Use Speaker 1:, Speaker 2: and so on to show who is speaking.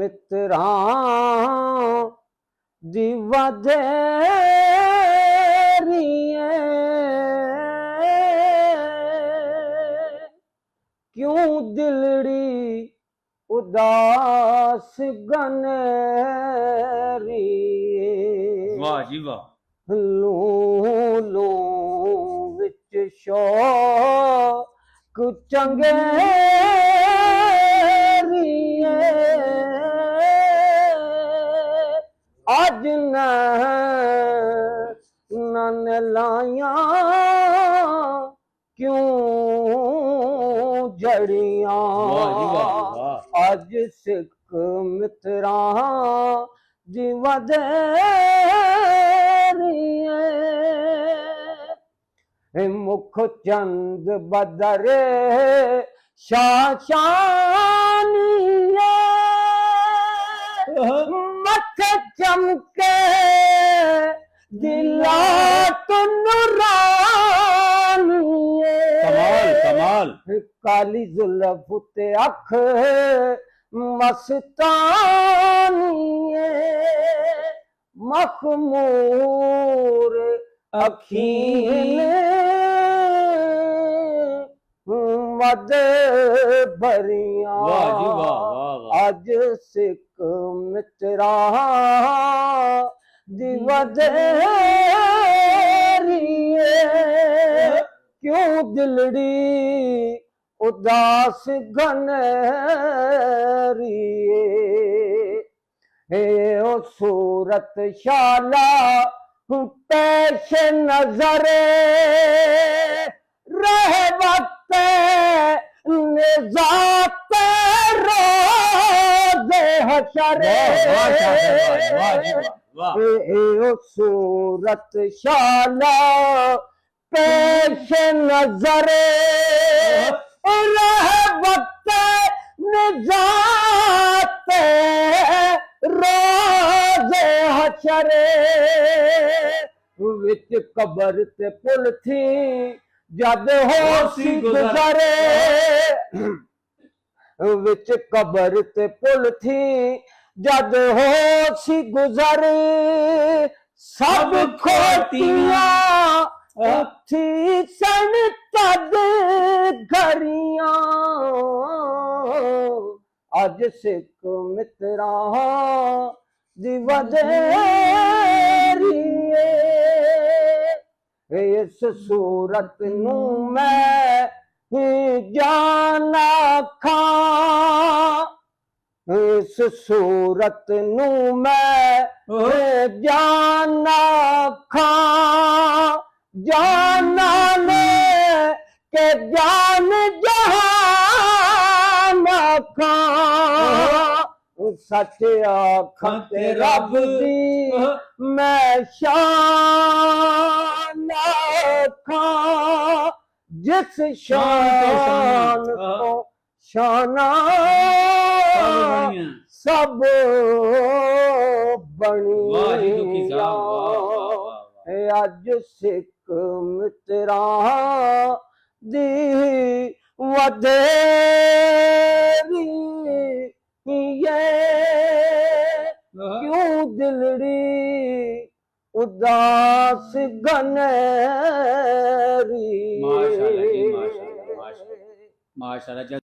Speaker 1: ਮਿੱਤਰਾਂ ਦੀ ਵਧੇਰੀ ਏ, क्यों दिलड़ी उदास गनेरी।
Speaker 2: वाह जी वाह।
Speaker 1: लू लू विच शौक चंगेरी अज नन लाया क्यों जड़ियां। अज सिख मित्रां दी वधेरी मुख चंद बदरे शाशानिए, मथ चमके दिला नूरानिए।
Speaker 2: कमाल कमाल।
Speaker 1: काली जुल्फ ते अख मस्तानिए, मखमूर अखीन मद भरिया। अज सिख मित्रा दी वधेरी क्यों दिलड़ी उदास गनेरी। हे ओ सूरत शाला पेश नजरे रह वक्त निजात रोज़े हशरे। ओ सूरत शाला पेश नजरे रह वक्त निजात रोज़े हशरे। विच कबर ते पुल थी जद होसी गुज़रे, विच कबर ते पुल थी जद होसी गुज़रे। सब खोटियां थी सन तद घरियां। अज सिख मित्रां दी वधेरी इस सूरत नू मैं जाना खां। इस सूरत नू मैं जाना खां। जाना ने के जान जहान खां। सच आखां ते रब दी मैं शान आखां। जिस शान को शाना सब बनिया। अज सिख मित्रां दी वधेरी क्यों दिलड़ी उदास गनेरी।
Speaker 2: माशाअल्लाह।